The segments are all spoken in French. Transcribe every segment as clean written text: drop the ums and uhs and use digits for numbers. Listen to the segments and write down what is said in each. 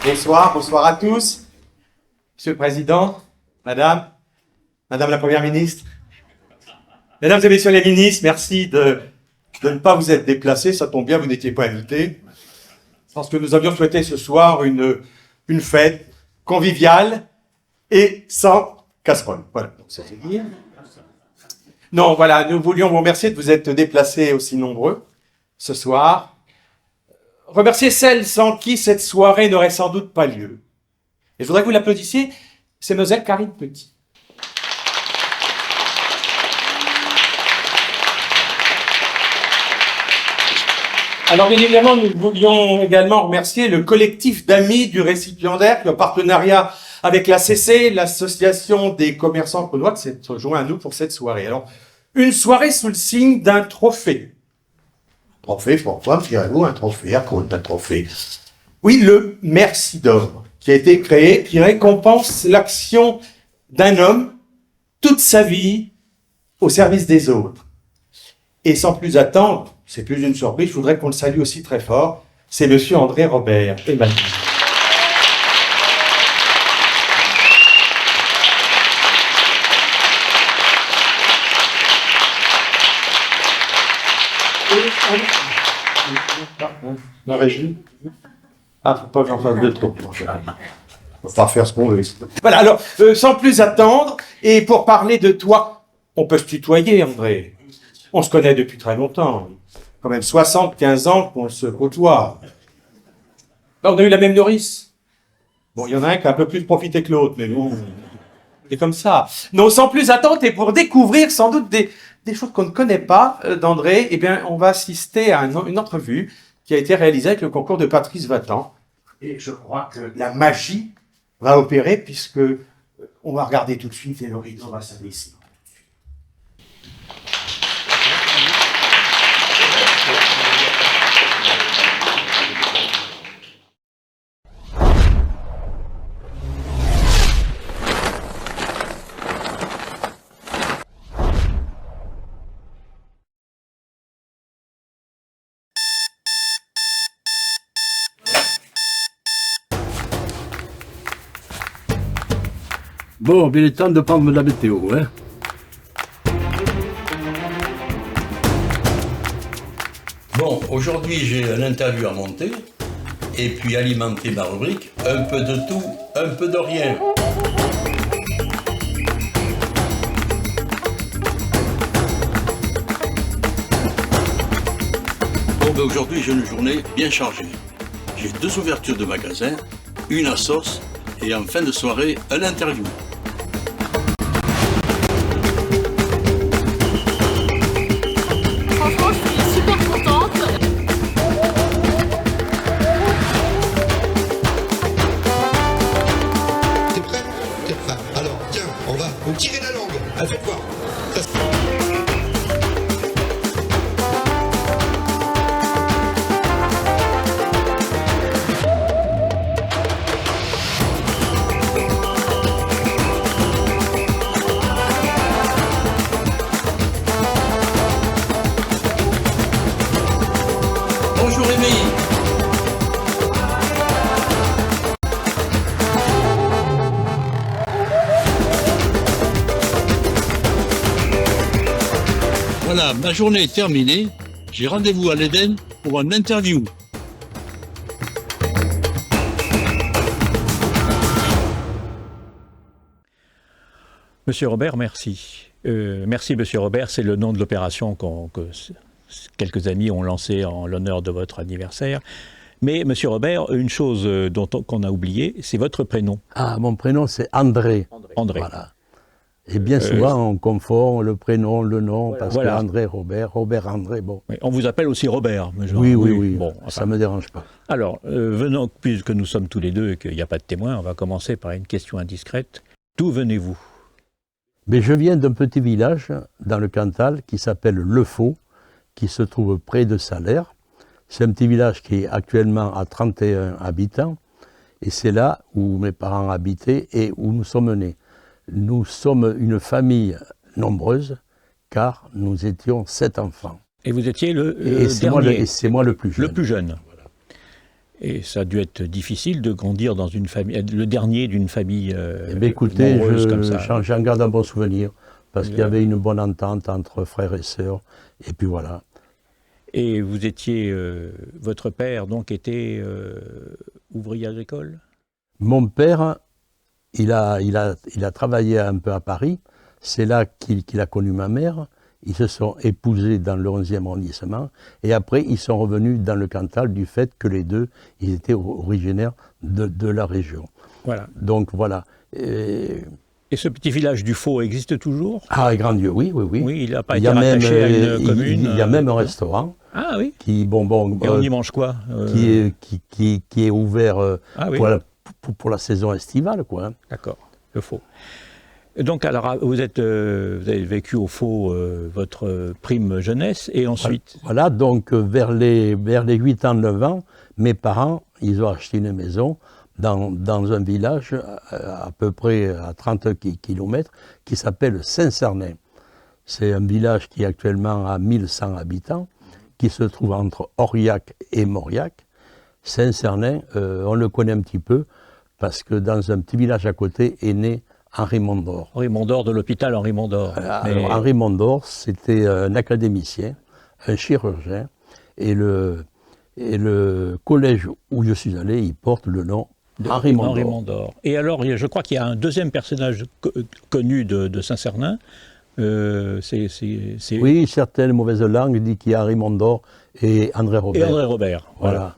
Bonsoir, bonsoir à tous. Monsieur le Président, Madame la Première ministre, Mesdames et Messieurs les ministres, merci de ne pas vous être déplacés, ça tombe bien, vous n'étiez pas invités. Parce que nous avions souhaité ce soir une fête conviviale et sans casserole. Voilà, donc ça c'est dit. Non, voilà, nous voulions vous remercier de vous être déplacés aussi nombreux ce soir. Remercier celles sans qui cette soirée n'aurait sans doute pas lieu. Et je voudrais que vous l'applaudissiez, c'est Mlle Karine Petit. Alors bien évidemment, nous voulions également remercier le collectif d'amis du récipiendaire, le partenariat avec la CC, l'association des commerçants caunois, qui s'est rejoint à nous pour cette soirée. Alors, une soirée sous le signe d'un trophée. Trophée, pourquoi direz-vous un trophée? À cause d'un trophée. Oui, le Merci d'or, qui a été créé, qui récompense l'action d'un homme toute sa vie au service des autres. Et sans plus attendre, c'est plus une surprise, je voudrais qu'on le salue aussi très fort, c'est monsieur André Robert. Emmanuel. La régie. Ah, faut pas que j'en fasse de trop. On va pas faire ce qu'on veut. Voilà, alors, sans plus attendre, et pour parler de toi, on peut se tutoyer, André. On se connaît depuis très longtemps. Quand même 75 ans qu'on se côtoie. On a eu la même nourrice. Bon, il y en a un qui a un peu plus profité que l'autre, mais bon, c'est comme ça. Non, sans plus attendre, et pour découvrir sans doute des choses qu'on ne connaît pas d'André, eh bien, on va assister à une entrevue qui a été réalisée avec le concours de Patrice Vatan. Et je crois que la magie va opérer puisque on va regarder tout de suite et l'horizon va s'abaisser. Bon, il est temps de prendre la météo, hein. Bon, aujourd'hui j'ai un interview à monter, et puis alimenter ma rubrique, un peu de tout, un peu de rien. Bon, ben aujourd'hui j'ai une journée bien chargée. J'ai 2 ouvertures de magasins, une à sauce, et en fin de soirée, un interview. Franchement, je suis super contente. T'es prêt? T'es prêt. Alors, tiens, on va vous tirer la langue. Allez, faites voir. Bonjour Rémi. Voilà, ma journée est terminée. J'ai rendez-vous à l'Éden pour une interview. Monsieur Robert, merci. Merci, Monsieur Robert, c'est le nom de l'opération que quelques amis ont lancé en l'honneur de votre anniversaire. Mais, Monsieur Robert, une chose qu'on a oubliée, c'est votre prénom. Ah, mon prénom c'est André. André. Voilà. Et bien souvent on confond le prénom, le nom, parce Voilà. que André, Robert, André, bon. Oui, on vous appelle aussi Robert. Mais genre, Oui. Bon, Ça enfin. me dérange pas. Alors, venons, puisque nous sommes tous les deux et qu'il n'y a pas de témoin, on va commencer par une question indiscrète. D'où venez-vous? Mais je viens d'un petit village dans le Cantal qui s'appelle Le Faux, qui se trouve près de Salers. C'est un petit village qui est actuellement à 31 habitants. Et c'est là où mes parents habitaient et où nous sommes nés. Nous sommes une famille nombreuse, car nous étions 7 enfants. Et vous étiez le Et c'est dernier. moi le plus jeune. Le plus jeune. Voilà. Et ça a dû être difficile de grandir dans une famille, le dernier d'une famille Écoutez, nombreuse comme ça. j'en garde un bon souvenir, parce qu'il y avait une bonne entente entre frères et sœurs, et puis voilà. Et vous étiez, votre père donc était ouvrier agricole? Mon père, il a travaillé un peu à Paris, c'est là qu'il a connu ma mère. Ils se sont épousés dans le 11e arrondissement et après ils sont revenus dans le Cantal du fait que les deux, ils étaient originaires de la région. Voilà. Donc voilà. Et ce petit village du Faux existe toujours? Ah, grand Dieu, oui. Oui, il n'a pas été rattaché à une commune. Il y a même un restaurant. Ah oui. Qui, Et on y mange quoi? Qui est ouvert Ah, oui. pour la saison estivale, quoi. D'accord, le Faux. Donc, alors, vous avez vécu au Faux votre prime jeunesse, et ensuite? Voilà, donc vers les 8 ans, 9 ans, mes parents, ils ont acheté une maison dans un village à peu près à 30 km qui s'appelle Saint-Cernin. C'est un village qui est actuellement à 1100 habitants, qui se trouve entre Aurillac et Mauriac. Saint-Cernin, on le connaît un petit peu, parce que dans un petit village à côté est né Henri Mondor. Henri Mondor, de l'hôpital Henri Mondor. Alors, Henri Mondor, c'était un académicien, un chirurgien, et le collège où je suis allé, il porte le nom Henri Mondor. Henri Mondor. Et alors, je crois qu'il y a un deuxième personnage connu de Saint-Cernin. Oui, certaines mauvaises langues disent qu'il y a Henri Mondor et André Robert. Et André Robert, voilà.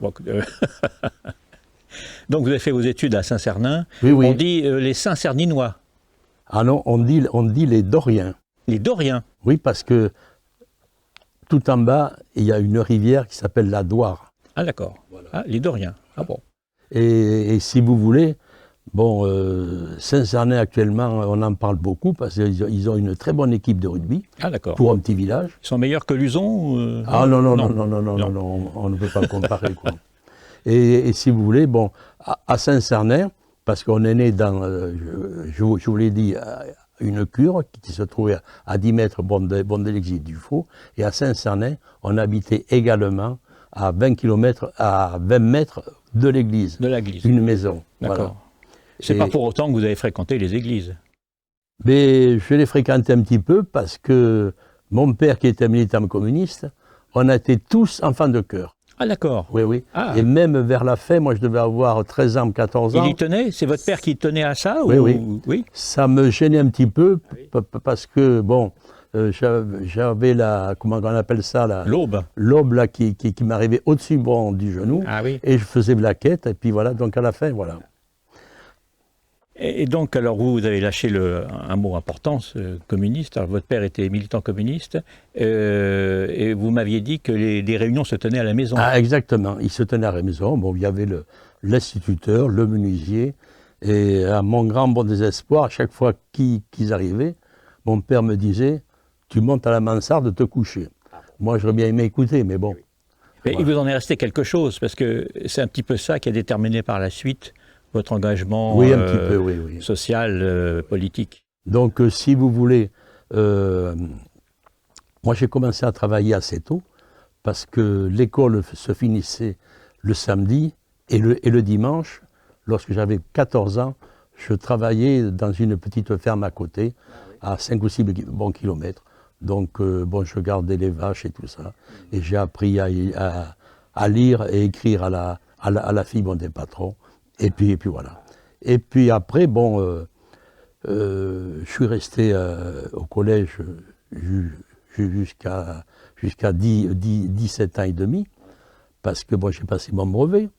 Donc vous avez fait vos études à Saint-Cernin. Oui, oui. On dit les Saint-Cerninois. Ah non, on dit les Doriens. Les Doriens? Oui, parce que tout en bas, il y a une rivière qui s'appelle la Doire. Ah d'accord, voilà. Ah, les Doriens, ah bon. Et si vous voulez, bon, Saint-Cernin actuellement, on en parle beaucoup parce qu'ils ont une très bonne équipe de rugby. Ah d'accord. Pour un petit village. Ils sont meilleurs que Luzon Ah non, on ne peut pas comparer, quoi. Et si vous voulez, bon, à Saint-Cernin, parce qu'on est né dans, je vous l'ai dit, une cure qui se trouvait à 10 mètres de l'exil du Faux, et à Saint-Cernin, on habitait également à 20 mètres de l'église. De l'église. Une maison. D'accord. Voilà. C'est pas pour autant que vous avez fréquenté les églises. Mais je les fréquentais un petit peu parce que mon père, qui était militant communiste, on a été tous enfants de chœur. Ah d'accord. Oui. Ah. Et même vers la fin, moi je devais avoir 13 ans, 14 ans. Il y tenait? C'est votre père qui tenait à ça? Oui. Ça me gênait un petit peu parce que, bon, j'avais comment on appelle ça? L'aube. L'aube là, qui m'arrivait au-dessus du genou. Ah oui. Et je faisais de la quête, et puis voilà, donc à la fin, voilà. Et donc, alors vous avez lâché un mot important, communiste. Alors votre père était militant communiste, et vous m'aviez dit que les réunions se tenaient à la maison. Ah, exactement, ils se tenaient à la maison. Bon, il y avait l'instituteur, le menuisier, et à mon grand bon désespoir, à chaque fois qu'ils arrivaient, mon père me disait « Tu montes à la mansarde te coucher ». Moi, j'aurais bien aimé écouter, mais bon. Mais il vous en est resté quelque chose, parce que c'est un petit peu ça qui a déterminé par la suite votre engagement oui, un petit peu, oui. social, politique. Donc, si vous voulez, moi j'ai commencé à travailler assez tôt, parce que l'école se finissait le samedi et le dimanche. Lorsque j'avais 14 ans, je travaillais dans une petite ferme à côté, à 5 ou 6 bons kilomètres. Donc, bon, je gardais les vaches et tout ça. Et j'ai appris à lire et écrire à la fille des patrons. Et puis voilà. Et puis après, bon, je suis resté au collège jusqu'à 17 ans et demi, parce que bon, j'ai passé mon brevet.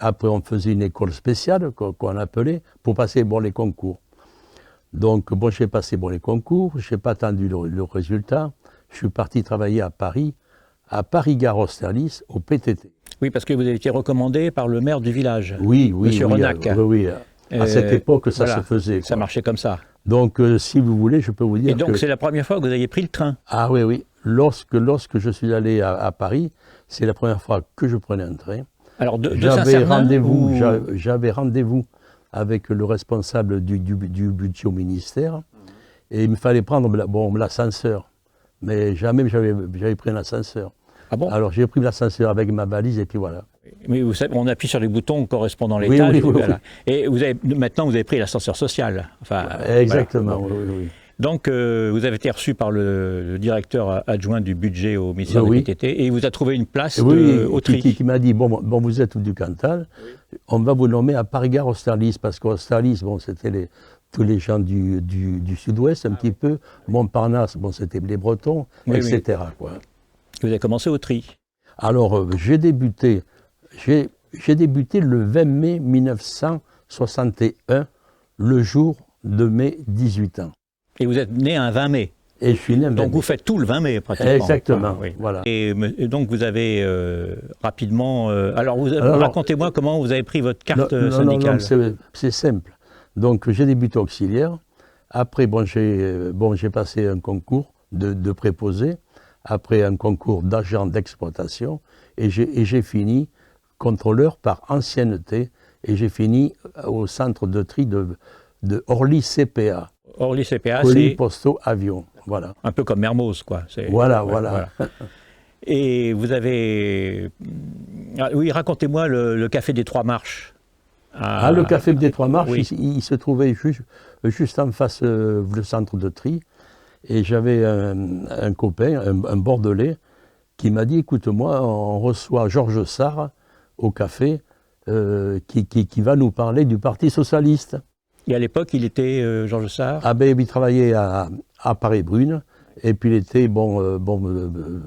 Après, on faisait une école spéciale qu'on appelait pour passer les concours. Donc, bon, j'ai passé les concours, je n'ai pas attendu le résultat. Je suis parti travailler à Paris-Gare Austerlitz, au PTT. Oui, parce que vous avez été recommandé par le maire du village, oui, Monsieur Renac. Oui. À cette époque, ça se faisait. Ça marchait comme ça. Donc, si vous voulez, je peux vous dire. Et donc, c'est la première fois que vous avez pris le train? Ah oui. Lorsque je suis allé à Paris, c'est la première fois que je prenais un train. Alors, j'avais rendez-vous avec le responsable du budget au ministère, et il me fallait prendre l'ascenseur. Mais jamais j'avais pris un ascenseur. Ah bon? Alors j'ai pris l'ascenseur avec ma valise et puis voilà. Mais vous savez, on appuie sur les boutons correspondant à Oui, l'étage. oui, oui, voilà. Et maintenant, vous avez pris l'ascenseur social. Enfin, Exactement, voilà. oui, oui. Donc, vous avez été reçu par le directeur adjoint du budget au ministère Oui. des PTT et il vous a trouvé une place Oui, au tri. qui m'a dit, bon, vous êtes du Cantal, on va vous nommer à Paris-Gare Austerlitz, parce qu'Austerlitz, bon, c'était tous les gens du sud-ouest un petit peu, Montparnasse, bon, c'était les Bretons, Oui, etc. Quoi. Vous avez commencé au tri. Alors, j'ai débuté le 20 mai 1961, le jour de mes 18 ans. Et vous êtes né un 20 mai. Et je suis né un 20 Donc mai. vous faites tout le 20 mai pratiquement. Exactement, Oui. voilà. Et donc vous avez rapidement... alors racontez-moi comment vous avez pris votre carte syndicale. Non, c'est simple. Donc j'ai débuté auxiliaire. Après, j'ai passé un concours de préposé. Après un concours d'agent d'exploitation. Et j'ai fini contrôleur par ancienneté. Et j'ai fini au centre de tri de Orly CPA. Orly CPA, colis c'est postaux avions. Voilà. un peu comme Mermoz, quoi. Voilà. Et vous avez... Ah, oui, racontez-moi le Café des Trois Marches. Le Café des Trois Marches, oui. il se trouvait juste en face le centre de tri. Et j'avais un copain, un Bordelais, qui m'a dit, écoute-moi, on reçoit Georges Sarr au café, qui va nous parler du Parti Socialiste. Et à l'époque, il était Georges Sarr. Ah ben, il travaillait à Paris-Brune, et puis il était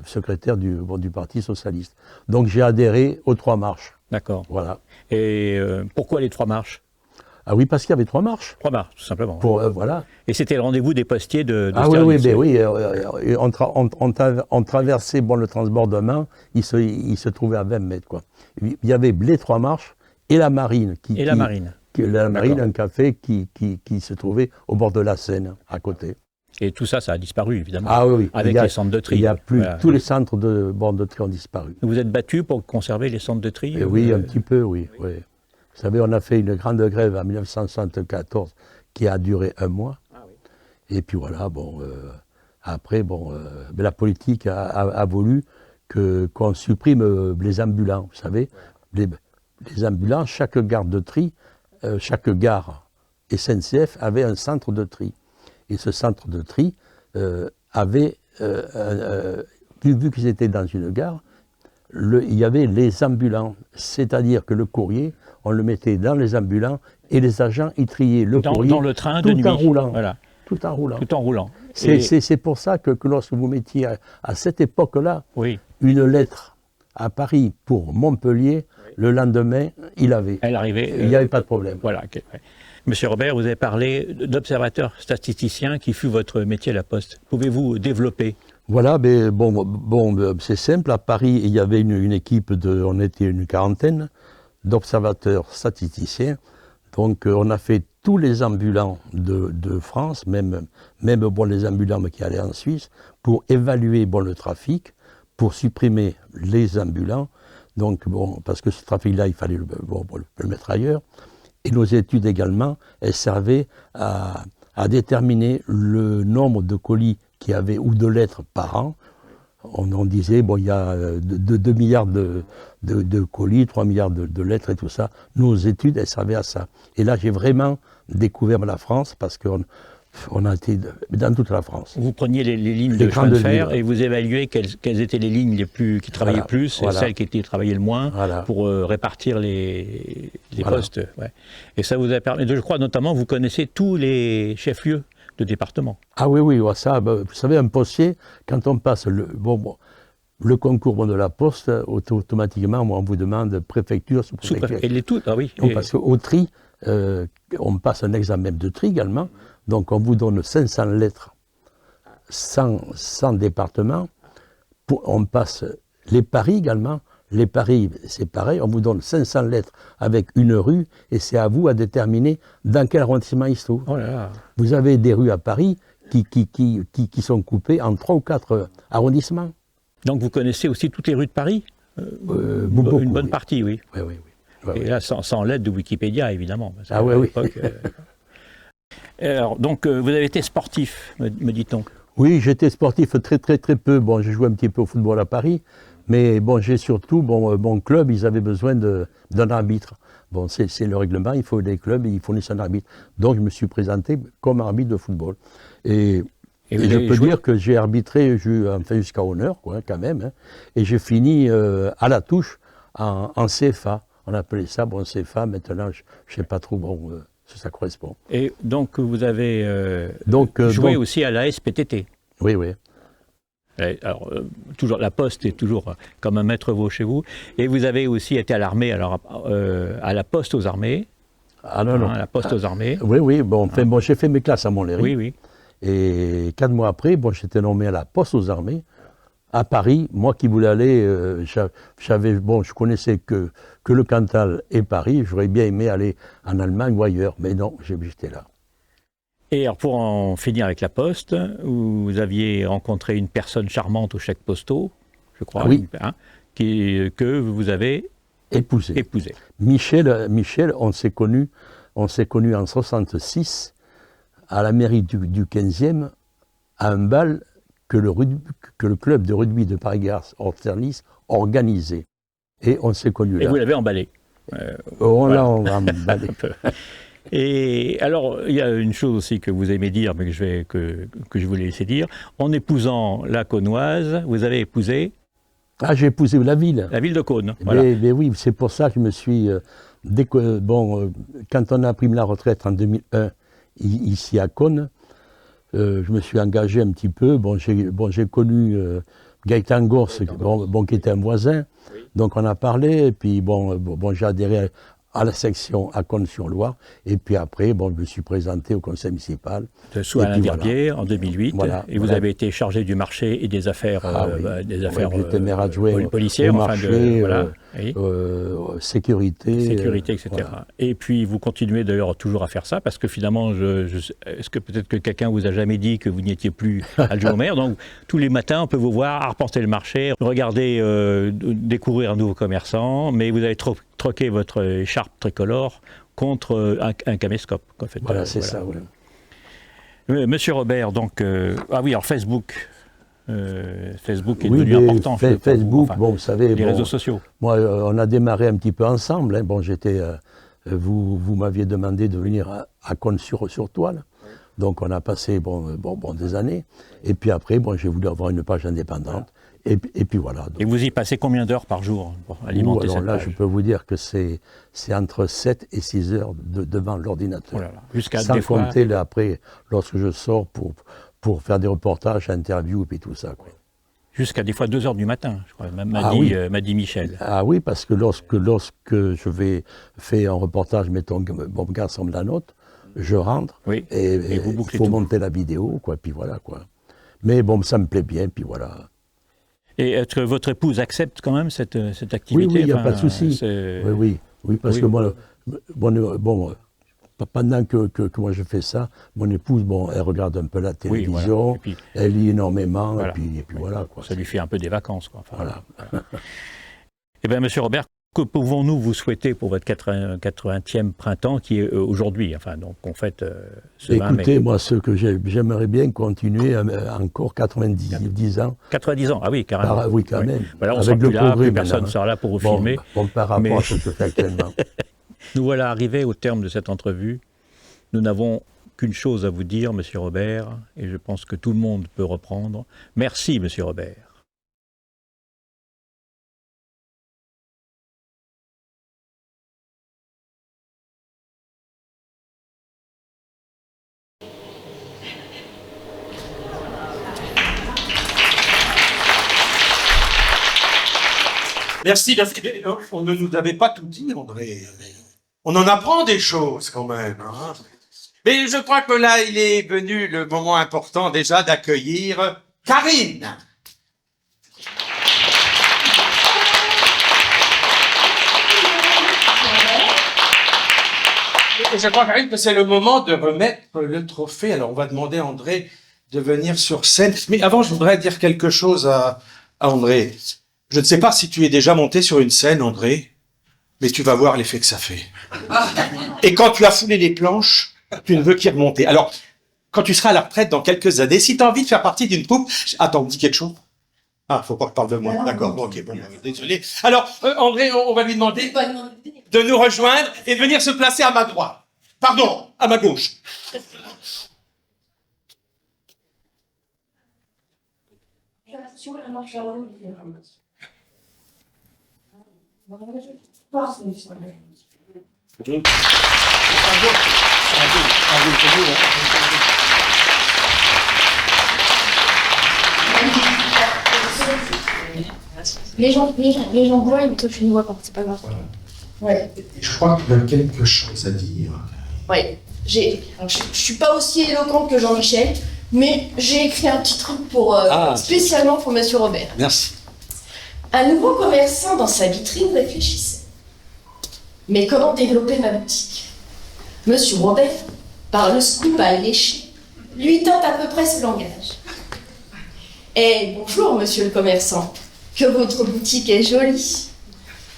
secrétaire du Parti Socialiste. Donc j'ai adhéré aux Trois Marches. D'accord. Voilà. Et pourquoi les Trois Marches? Ah oui, parce qu'il y avait 3 marches. 3 marches, tout simplement. Voilà. Et c'était le rendez-vous des postiers de Ah Austerlitz. oui, on traversait le transbordement, il se trouvait à 20 mètres. Quoi. Il y avait les 3 marches et la Marine. La Marine. La Marine, un café qui se trouvait au bord de la Seine, à côté. Et tout ça, ça a disparu, évidemment. Ah oui. Avec les centres de tri. Il n'y a plus, Voilà. tous les centres de bornes de tri ont disparu. Vous êtes battu pour conserver les centres de tri? Oui, un petit peu, oui. Vous savez, on a fait une grande grève en 1974 qui a duré 1 mois. Ah oui. Et puis voilà, après, la politique a voulu qu'on supprime les ambulants. Vous savez, les ambulants, chaque gare de tri, chaque gare SNCF avait un centre de tri. Et ce centre de tri avait, vu qu'ils étaient dans une gare, il y avait les ambulants. C'est-à-dire que le courrier, on le mettait dans les ambulants et les agents y triaient le courrier dans le train de nuit. tout en roulant. Voilà. Tout en roulant. Tout en roulant. C'est pour ça que lorsque vous mettiez à cette époque-là Oui. une lettre à Paris pour Montpellier, le lendemain, elle arrivait. Il n'y avait pas de problème. Voilà. Okay. Monsieur Robert, vous avez parlé d'observateur statisticien qui fut votre métier à la Poste. Pouvez-vous développer? Voilà, mais c'est simple. À Paris, il y avait une équipe on était une quarantaine d'observateurs statisticiens. Donc, on a fait tous les ambulants de France, même les ambulants qui allaient en Suisse, pour évaluer le trafic, pour supprimer les ambulants. Donc, parce que ce trafic-là, il fallait le mettre ailleurs. Et nos études également, elles servaient à déterminer le nombre de colis qu'il y avait ou de lettres par an. On disait, il y a 2 milliards de colis, 3 milliards de lettres et tout ça. Nos études, elles servaient à ça. Et là, j'ai vraiment découvert la France parce qu'on a été dans toute la France. Vous preniez les lignes de chemin de fer et vous évaluez quelles étaient les lignes qui travaillaient plus et celles qui travaillaient le moins pour répartir les postes. Ouais. Et ça vous a permis, je crois notamment, vous connaissez tous les chefs-lieux de département. Ah oui, ça, vous savez, un postier, quand on passe le concours de la Poste, automatiquement, on vous demande préfecture, sous-préfecture. Et les toutes, ah oui. Parce qu'au tri, on passe un examen de tri également, donc on vous donne 500 lettres, 100 départements, on passe les paris également. Les paris, c'est pareil, on vous donne 500 lettres avec une rue et c'est à vous à déterminer dans quel arrondissement il se trouve. Oh là là. Vous avez des rues à Paris qui sont coupées en 3 ou 4 arrondissements. Donc vous connaissez aussi toutes les rues de Paris beaucoup, une bonne partie, oui. Oui. Et là, sans l'aide de Wikipédia, évidemment. Oui. Alors, donc, vous avez été sportif, me dit-on. Oui, j'étais sportif très peu. J'ai joué un petit peu au football à Paris. Mais bon, j'ai surtout, mon club, ils avaient besoin d'un arbitre. Bon, c'est le règlement, il faut des clubs, ils fournissent un arbitre. Donc je me suis présenté comme arbitre de football. Et je peux dire que j'ai arbitré jusqu'à honneur, quoi, quand même. Hein. Et j'ai fini à la touche en CFA. On appelait ça, CFA, maintenant, je ne sais pas trop si ça correspond. Et donc vous avez joué aussi à la SPTT. Oui, oui. Alors, toujours, la Poste est toujours comme un maître veau chez vous. Et vous avez aussi été à l'armée, alors à la Poste aux armées. Ah non, non. À la Poste aux armées. Oui, oui. J'ai fait mes classes à Montlhéry. Oui, oui. Et 4 mois après, j'étais nommé à la Poste aux armées, à Paris. Moi qui voulais aller, je connaissais que le Cantal et Paris. J'aurais bien aimé aller en Allemagne ou ailleurs. Mais non, j'étais là. Et alors pour en finir avec la Poste, vous aviez rencontré une personne charmante aux chèques postaux, je crois, oui. Que vous avez épousé. Michel, on s'est connus en 1966 à la mairie du 15e, à un bal que le club de rugby de Paris-Gare Orternis organisait. Et on s'est connus là. Et vous l'avez emballé. On l'a emballé. Et alors, il y a une chose aussi que vous aimez dire, mais que je voulais laisser dire. En épousant la Caunoise, vous avez épousé... Ah, j'ai épousé la ville. La ville de Caunes, voilà. Mais oui, c'est pour ça que je me suis... quand on a pris la retraite en 2001, ici à Caunes, je me suis engagé un petit peu. J'ai connu Gaëtan Gors, qui était un voisin. Oui. Donc on a parlé, et puis j'ai adhéré à la section à Caunes-sur-Loire, et puis après, je me suis présenté au conseil municipal. Sous Alain Verbier, en 2008, vous avez été chargé du marché et des affaires, j'étais maire adjoint policières, marché, sécurité, etc. Voilà. Et puis vous continuez d'ailleurs toujours à faire ça, parce que finalement, est-ce que peut-être que quelqu'un vous a jamais dit que vous n'y étiez plus adjoint au maire, donc tous les matins, on peut vous voir arpenter le marché, regarder, découvrir un nouveau commerçant, mais vous avez troqué votre écharpe tricolore contre un caméscope. En fait. Voilà, c'est ça, oui. Monsieur Robert, donc... alors Facebook. Facebook est devenu important. Facebook, vous savez... Les réseaux sociaux. Moi, on a démarré un petit peu ensemble. Hein. Vous m'aviez demandé de venir à Caunes-sur-Toile. Donc, on a passé des années. Et puis après, j'ai voulu avoir une page indépendante. Et puis voilà. Donc. Et vous y passez combien d'heures par jour pour alimenter cette page ? Je peux vous dire que c'est entre 7 et 6 heures devant l'ordinateur. Jusqu'à sans compter là, après, lorsque je sors pour faire des reportages, interviews et tout ça. Quoi. Jusqu'à des fois 2 heures du matin, je crois, m'a dit Michel. Ah oui, parce que lorsque je fais un reportage, mettons, Gare semble la note, je rentre et il faut monter la vidéo, quoi, puis voilà. Quoi. Mais ça me plaît bien, puis voilà. Et est-ce que votre épouse accepte quand même cette activité ? Oui, il n'y a pas de souci. Oui, parce que moi, pendant que moi je fais ça, mon épouse, elle regarde un peu la télévision, elle lit énormément, et puis voilà. Quoi. Ça lui fait un peu des vacances. Quoi. Voilà. Eh bien, monsieur Robert, que pouvons-nous vous souhaiter pour votre 80e printemps qui est aujourd'hui, donc on fête ce 20 mai. Écoutez, moi, ce que j'aimerais bien continuer encore 90 ans. 90 ans, ah oui, carrément. Oui, quand même. Voilà, on ne sera plus là, plus personne ne sera là pour vous filmer. Par rapport à ce que je fais actuellement. Nous voilà arrivés au terme de cette entrevue. Nous n'avons qu'une chose à vous dire, monsieur Robert, et je pense que tout le monde peut reprendre. Merci, monsieur Robert. Merci, on ne nous avait pas tout dit, André. On en apprend des choses quand même. Hein. Mais je crois que là, il est venu le moment important déjà d'accueillir Karine. Et je crois, Karine, que c'est le moment de remettre le trophée. Alors, on va demander à André de venir sur scène. Mais avant, je voudrais dire quelque chose à André. Je ne sais pas si tu es déjà monté sur une scène, André, mais tu vas voir l'effet que ça fait. Et quand tu as foulé les planches, tu ne veux qu'y remonter. Alors, quand tu seras à la retraite dans quelques années, si tu as envie de faire partie d'une troupe... Attends, dis quelque chose. Ah, faut pas que je parle de moi. D'accord, bon, ok, bon, désolé. Alors, André, on va lui demander de nous rejoindre et de venir se placer à ma droite. Pardon, à ma gauche. Les gens voient, mais toi tu ne vois pas, c'est pas grave. Ouais. Je crois qu'il a quelque chose à dire. Ouais. Je suis pas aussi éloquente que Jean-Michel, mais j'ai écrit un petit truc pour spécialement pour Monsieur Robert. Merci. Un nouveau commerçant dans sa vitrine réfléchissait. Mais comment développer ma boutique? Monsieur Robert, par le scoop à lécher, lui tente à peu près ce langage. Eh, bonjour, monsieur le commerçant. Que votre boutique est jolie.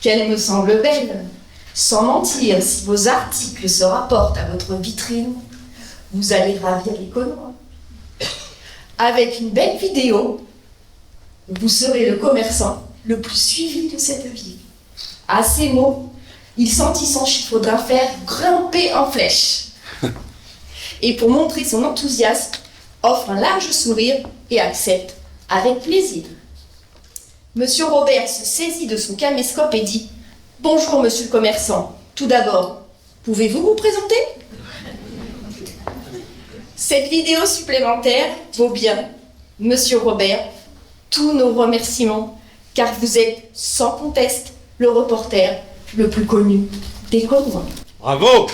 Qu'elle me semble belle. Sans mentir, si vos articles se rapportent à votre vitrine, vous allez ravir les Caunois. Avec une belle vidéo, vous serez le commerçant le plus suivi de cette ville. À ces mots, il sentit son chiffre d'affaires grimper en flèche. Et pour montrer son enthousiasme, offre un large sourire et accepte avec plaisir. Monsieur Robert se saisit de son caméscope et dit « Bonjour, monsieur le commerçant. Tout d'abord, pouvez-vous vous présenter ?» Cette vidéo supplémentaire vaut bien, monsieur Robert, tous nos remerciements, car vous êtes, sans conteste, le reporter le plus connu des Caunois. Bravo!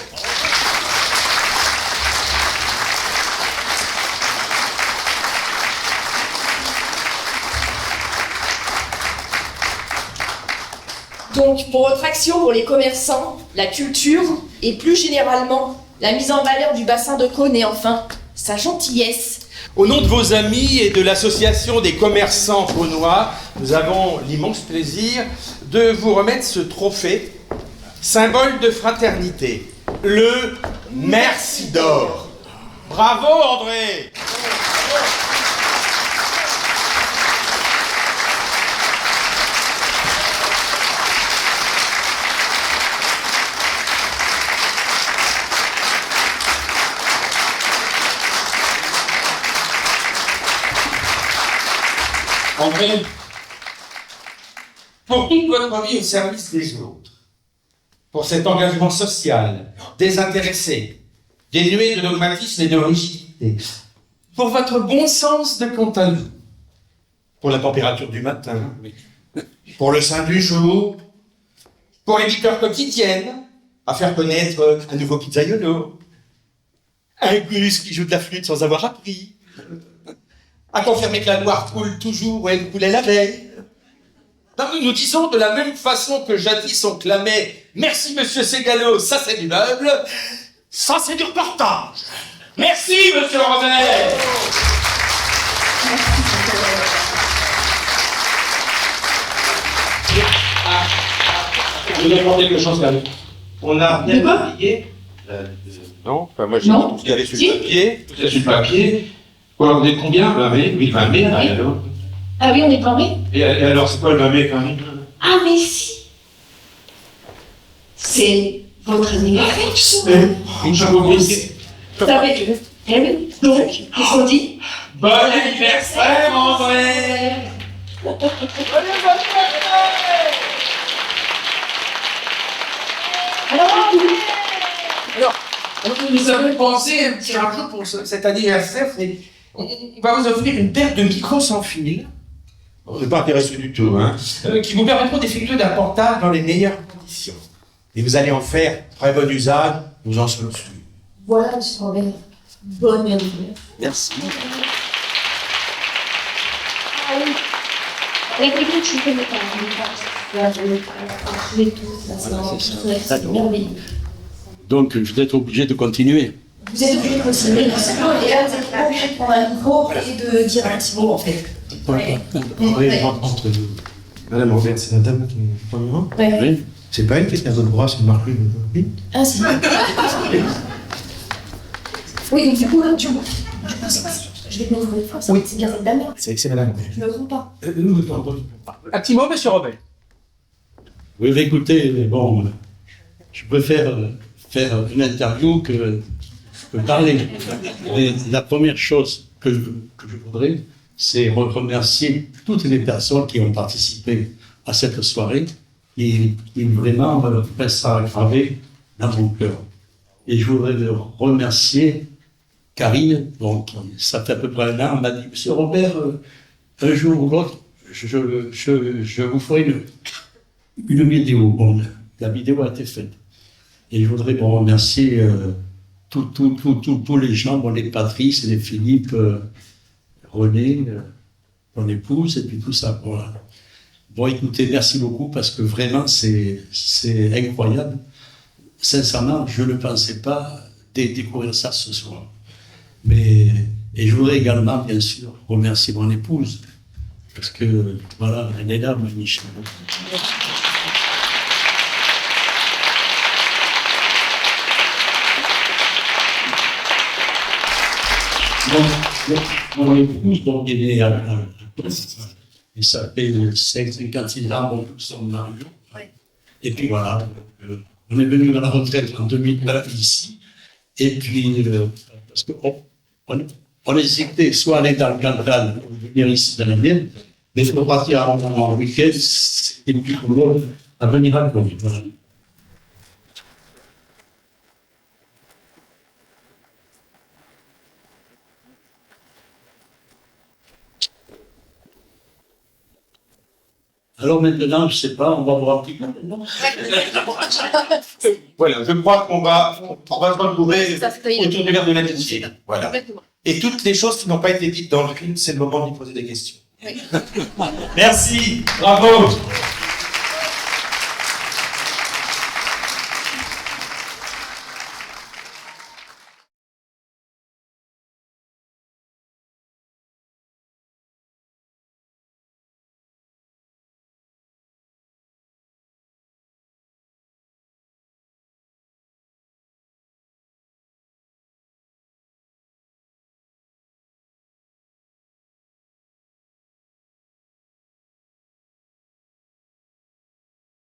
Donc, pour votre action pour les commerçants, la culture et plus généralement la mise en valeur du bassin de Cône et enfin sa gentillesse. Au nom de vos amis et de l'association des commerçants caunois, nous avons l'immense plaisir de vous remettre ce trophée, symbole de fraternité, le Merci d'or. Bravo André! André, pour toute votre vie au service des autres, pour cet engagement social, désintéressé, dénué de dogmatisme et de rigidité, pour votre bon sens de quant à vous, pour la température du matin, pour le sein du jour, pour les victoires quotidiennes, à faire connaître un nouveau pizzaiolo, un Gus qui joue de la flûte sans avoir appris, à confirmer que la Loire coule toujours où elle coulait la veille. Non, nous disons de la même façon que jadis on clamait « Merci Monsieur Ségalo, ça c'est du meuble, ça c'est du reportage !» Merci Monsieur Robert. Je vous demande quelque chose là. On a bien publié. Non, enfin, moi j'ai dit tout ce qu'il y avait sur le papier. Tout ça sur le papier. Alors, vous êtes combien? 20 mai? Oui, 20 mai, alors. Ah oui, on est pas mai? Et alors, c'est quoi le 20 mai quand même? Ah mais si! C'est votre anniversaire, Ça va être... Eh oui, donc, qu'est-ce qu'on dit? Bon anniversaire, André! Alors, nous avons pensé un petit rajout pour cet anniversaire, c'est on va vous offrir une paire de micros sans fil. On n'est pas intéressé du tout, hein. Qui vous permettront d'effectuer d'un portage dans les meilleures conditions. Et vous allez en faire très bon usage, nous en sommes sûrs. Voilà, monsieur Robert. Bonne anniversaire. Merci. Ah oui. Avec les gars, je fais mes parents. Je vais tous, c'est merveilleux. Donc, je vais être obligé de continuer. Vous êtes obligé de continuer, et là, vous êtes obligé de prendre un micro et de dire un petit mot, en fait. Entre nous. Madame Robert, c'est la dame qui est en moment. Oui. C'est pas elle qui est à votre bras, c'est Marc-Louis. Ah, si. Oui, donc du coup, là, Je vais te montrer une fois, ça, Oui. c'est bien cette dame-là. C'est madame. Je ne comprends pas. Un petit mot, monsieur Robert. Oui, mais écoutez, bon, je préfère faire une interview que parler. Et la première chose que je voudrais, c'est remercier toutes les personnes qui ont participé à cette soirée et qui vraiment restera gravé dans mon cœur. Et je voudrais remercier Karine, donc ça fait à peu près un an, elle m'a dit, Monsieur Robert, un jour ou l'autre, je vous ferai une vidéo. Bon, la vidéo a été faite. Et je voudrais remercier tous les gens, bon, les Patrice, les Philippe, René, mon épouse, et puis tout ça. Voilà. Bon, écoutez, merci beaucoup, parce que vraiment, c'est incroyable. Sincèrement, je ne pensais pas découvrir ça ce soir. Et je voudrais également, bien sûr, remercier mon épouse, parce que, voilà, elle est là, Michel. Mon épouse, donc, il est il s'appelle 56 ans, bon, nous sommes mariés. Ouais. Et puis voilà, on est venu à la retraite en 2009 ici. Et puis, parce qu'on hésitait soit aller dans le Cantal ou venir ici dans la mienne, mais pour partir en week-end, c'était plus commode à venir à Lyon. Voilà. Alors maintenant, je ne sais pas, on va voir un petit peu maintenant. Voilà, je crois qu'on va se retrouver Ça, c'est autour du verre de l'amitié. Voilà. Exactement. Et toutes les choses qui n'ont pas été dites dans le film, c'est le moment d'y poser des questions. Oui. Merci, bravo.